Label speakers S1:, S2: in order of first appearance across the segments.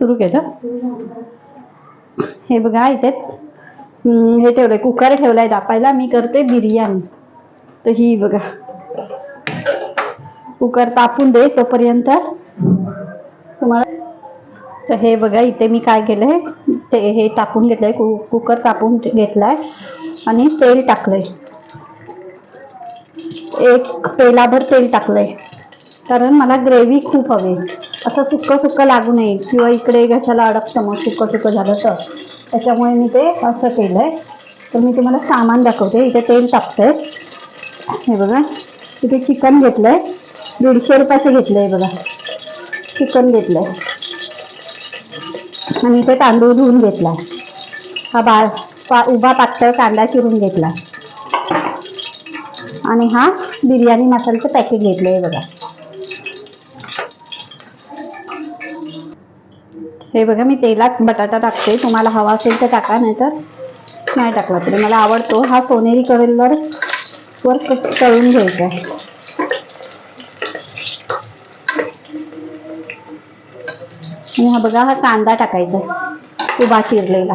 S1: सुरू केलं. हे बघा इथे हे ठेवलंय, कुकर ठेवलाय तापायला. मी करते बिर्याणी. तर ही बघा, कुकर तापून दे तोपर्यंत तुम्हाला. तर हे बघा इथे मी काय केलंय, ते हे टाकून घेतलंय, कुकर तापून घेतलाय आणि तेल टाकलंय. एक पेलाभर तेल टाकलंय, कारण मला ग्रेव्ही खूप हवी. असं सुक्क सुक्क लागू नये, किंवा इकडे घशाला अडकतं मग सुक्क सुक्क झालं तर. त्याच्यामुळे मी ते असं केलंय. तर मी तुम्हाला सामान दाखवते. इथे तेल टाकतंय. हे बघा इथे चिकन घेतलंय, 150 रुपयाचं घेतलंय बघा. चिकन घेतलंय आणि इथे तांदूळ धुवून घेतलाय. हा उभा पातळ कांदा चिरून घेतला आणि हा बिर्याणी मसाल्याचं पॅकेट घेतलंय बघा. हे बघा मी तेलात बटाटा टाकते. तुम्हाला हवा असेल तर टाका, नाही तर नाही टाकला तरी मला आवडतो. हा सोनेरी कलर वर तळून घ्यायचा. आणि हा बघा, हा कांदा टाकायचा उभा चिरलेला.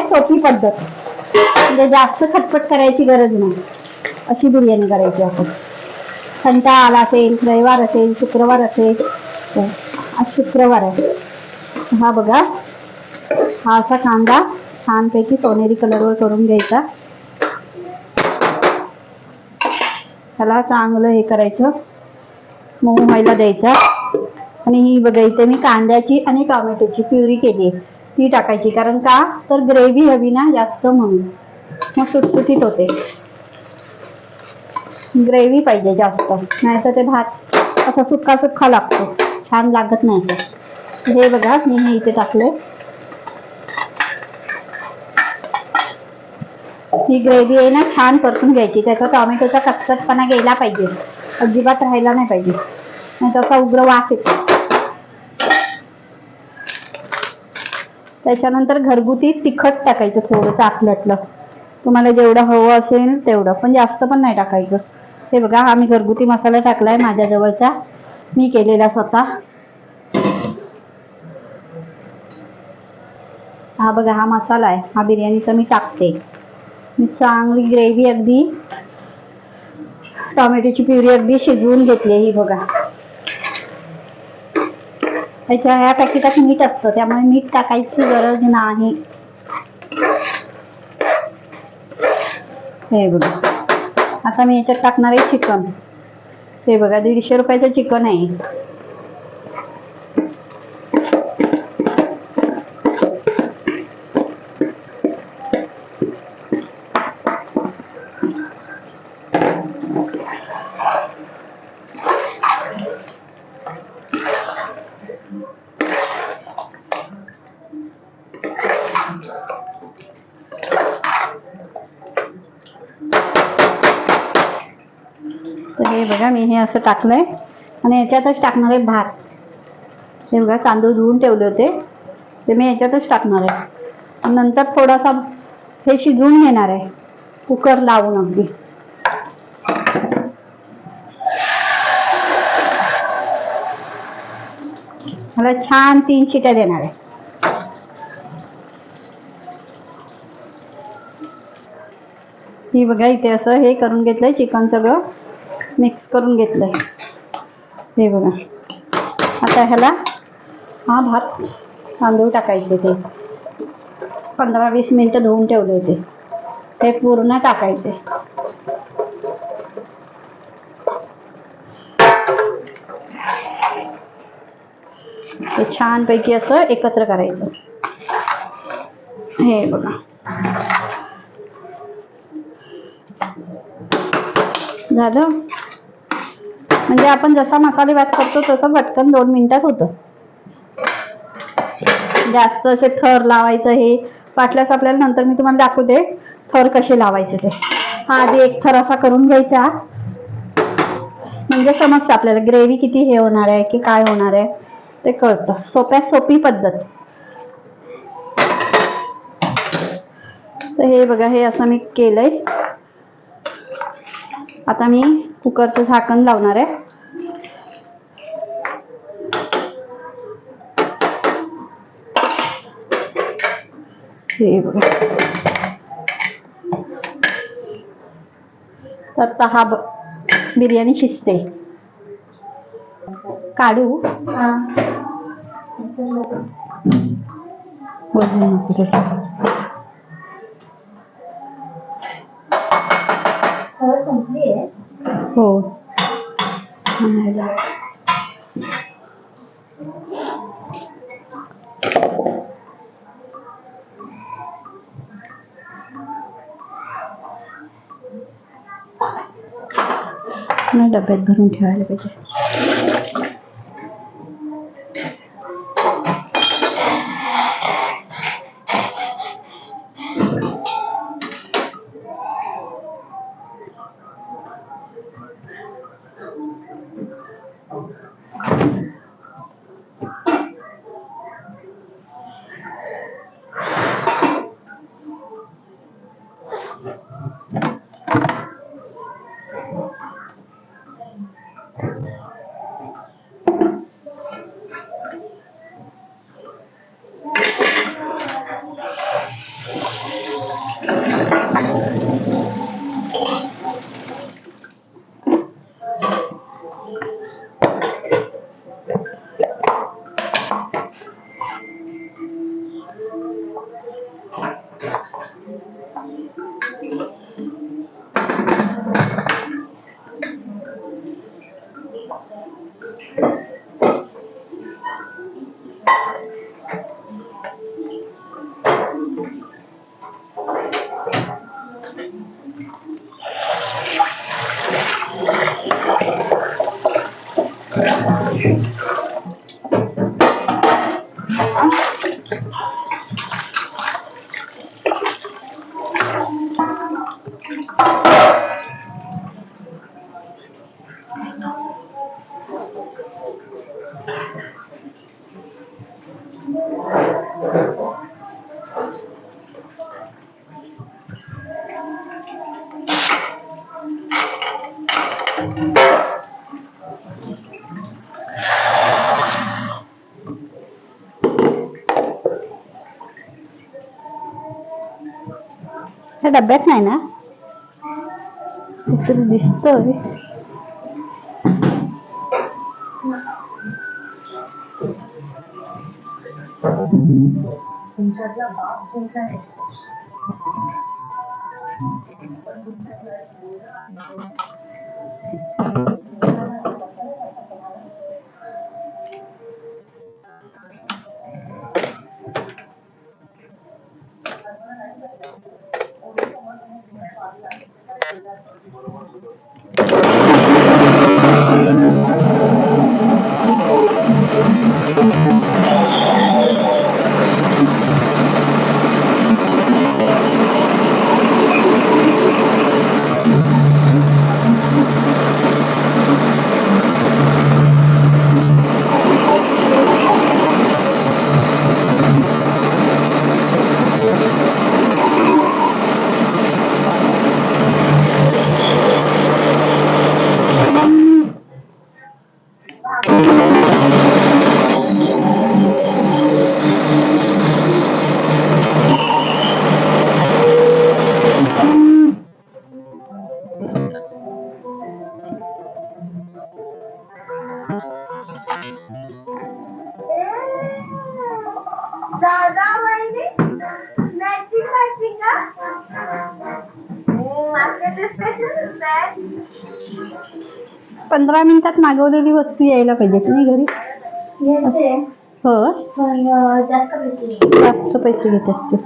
S1: सोपी पद्धत, म्हणजे जास्त खटपट करायची गरज नाही. अशी बिर्याणी करायची आपण. कंटाळा आला असेल, रविवार असेल, शुक्रवार असेल. आज शुक्रवार आहे. हा बघा, हा असा कांदा छानपैकी सोनेरी कलरवर करून घ्यायचा. त्याला चांगलं हे करायचं, मऊ व्हायला द्यायचा. आणि ही बघा इथे मी कांद्याची आणि टोमॅटोची प्युरी केली, ती टाकायची. कारण का तर ग्रेव्ही हवी ना जास्त, म्हणून मग सुटसुटीत होते. ग्रेव्ही पाहिजे जास्त, नाही तर ते भात असा सुक्का सुक्का लागतो, छान लागत नाही असं. हे बघा मी हे इथे टाकले. ही ग्रेव्ही आहे ना छान परतून घ्यायची. त्याचा टोमॅटोचा कचकटपणा गेला पाहिजे, अजिबात राहायला नाही पाहिजे, नाही त्याचा उग्र वास येतो. त्याच्यानंतर घरगुती तिखट टाकायचं थोडंसं आपल्यातलं, तुम्हाला जेवढं हवं असेल तेवढं, पण जास्त पण नाही टाकायचं. हे बघा हा मी घरगुती मसाला टाकलाय माझ्या जवळचा, मी केलेला स्वतः. हा बघा हा मसाला आहे, हा बिर्याणीचा मी टाकते. मी चांगली ग्रेव्ही अगदी, टोमॅटोची प्युरी अगदी शिजवून घेतली. ही बघा, त्याच्या ह्या पॅकेटात मीठ असतं, त्यामुळे मीठ टाकायची गरज नाही. हे बघा, आता मी याच्यात टाकणार आहे चिकन. हे बघा 150 रुपयाचं चिकन आहे. तर हे बघा मी हे असं टाकलंय आणि याच्यातच टाकणार आहे भात. हे बघा तांदूळ धुवून ठेवले होते, ते मी याच्यातच टाकणार आहे. आणि नंतर थोडासा हे शिजवून घेणार आहे कुकर लावून अगदी. मला छान 3 शिट्या देणार आहे. ही बघा इथे असं हे करून घेतलंय, चिकन सगळं मिक्स करून घेतलंय. हे बघा, आता ह्याला हा भात तांदूळ टाकायचे. ते 15-20 मिनिटं धुवून ठेवले होते, हे पूर्ण टाकायचे. हे छानपैकी असं एकत्र करायचं. हे बघा झालं. म्हणजे आपण जसा मसाले भात करतो तसं पटकन 2 मिनिटात होतं. जास्त असे थर लावायचं हे वाटल्यास आपल्याला नंतर मी तुम्हाला दाखवते थर कसे लावायचे ते. हा आधी एक थर असा करून घ्यायचा, म्हणजे समजतं आपल्याला ग्रेव्ही किती हे होणार आहे की काय होणार आहे ते कळतं. सोप्यात सोपी पद्धत. तर हे बघा हे असं मी केलंय. आता मी कुकरचं झाकण लावणार आहे हे बघा. तर आता हा बिर्याणी शिजते. काढू वजन संपली आहे. हो डब्यात भरून ठेवायला पाहिजे. ह्या डब्यात नाही ना तरी दिसतोय. तुमच्यातला बाप कोणता आहे? दादा वहिनी मॅचिंग मॅचिंग का? मार्केट स्पेशल 15 मिनिटात मागवलेली वस्तू यायला पाहिजे की नाही घरी? हो जास्त पैसे घेत असते.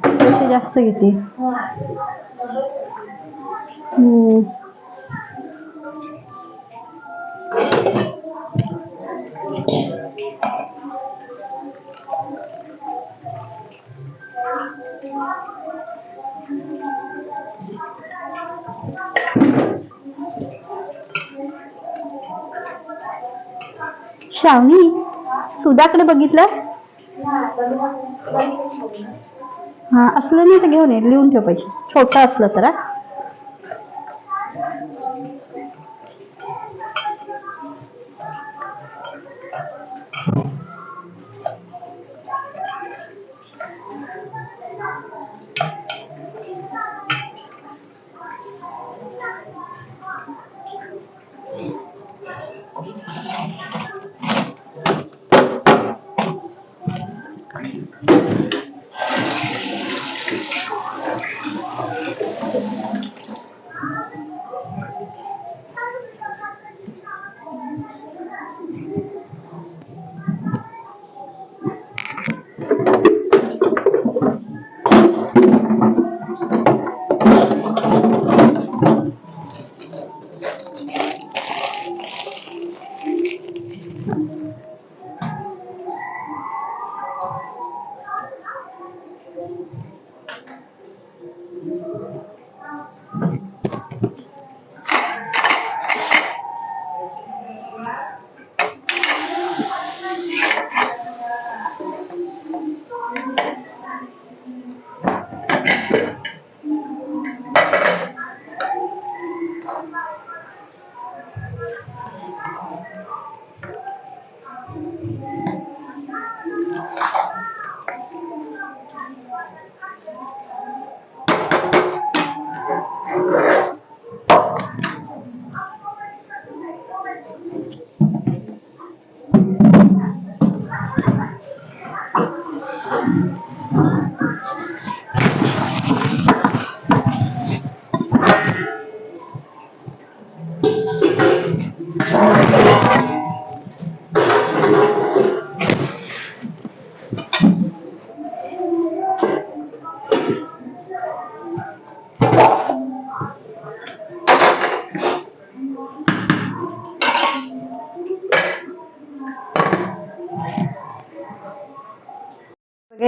S1: पैसे जास्त घेते. श्रावणी सुधाकडे बघितलंस? हा असलं नाही तर घेऊन ये, लिहून ठेव पैसे. छोटं असलं तर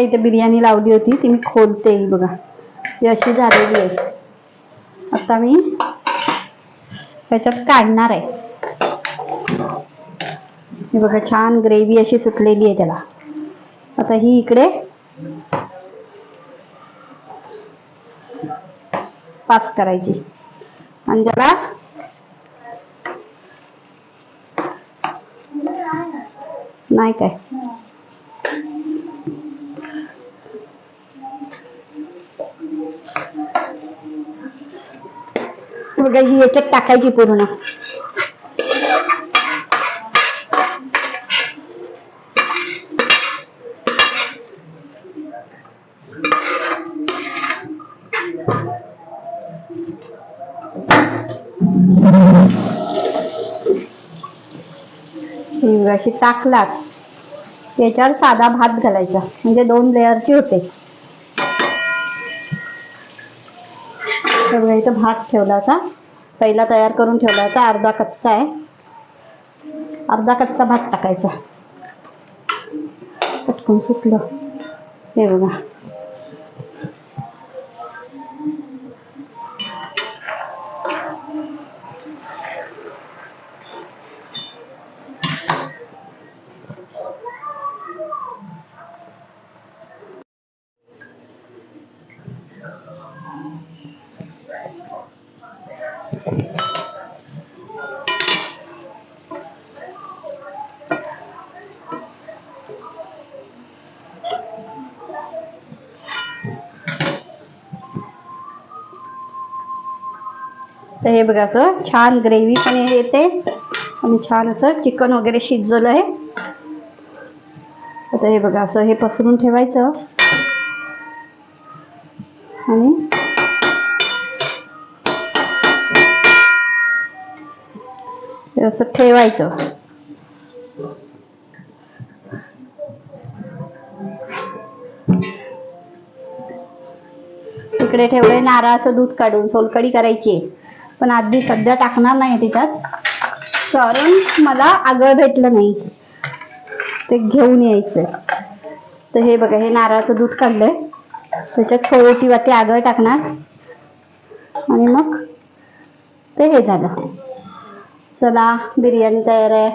S1: इथे बिर्याणी लावली होती ती मी खोलते ही बघा, ही अशी झालेली आहे. आता मी ह्याच्यात काढणार आहे. हे बघा छान ग्रेव्ही अशी सुटलेली आहे त्याला. आता ही इकडे पास करायची आणि त्याला नाही काय बघा ही याच्यात टाकायची पूर्ण. अशी टाकलात याच्यावर साधा भात घालायचा म्हणजे 2 लेअरची होते. तर इथं भात ठेवला होता, पहिला तयार करून ठेवला होता. अर्धा कच्चा आहे, अर्धा कच्चा भात टाकायचा. पटकन सुटलं हे बघा. तर हे बघा असं छान ग्रेव्ही पण येते आणि छान असं चिकन वगैरे शिजवलं आहे. आता हे बघा असं हे पसरून ठेवायचं आणि असं ठेवायचं. इकडे ठेवलंय नारळाचं दूध काढून सोलकढी करायची, पण आधी सध्या टाकणार नाही त्याच्यात कारण मला आगळ भेटलं नाही, ते घेऊन यायचं. तर हे बघा हे नारळाचं दूध काढलंय, त्याच्यात छोटी वाटी आगळ टाकणार आणि मग ते हे झालं. चला बिर्याणी तयार आहे.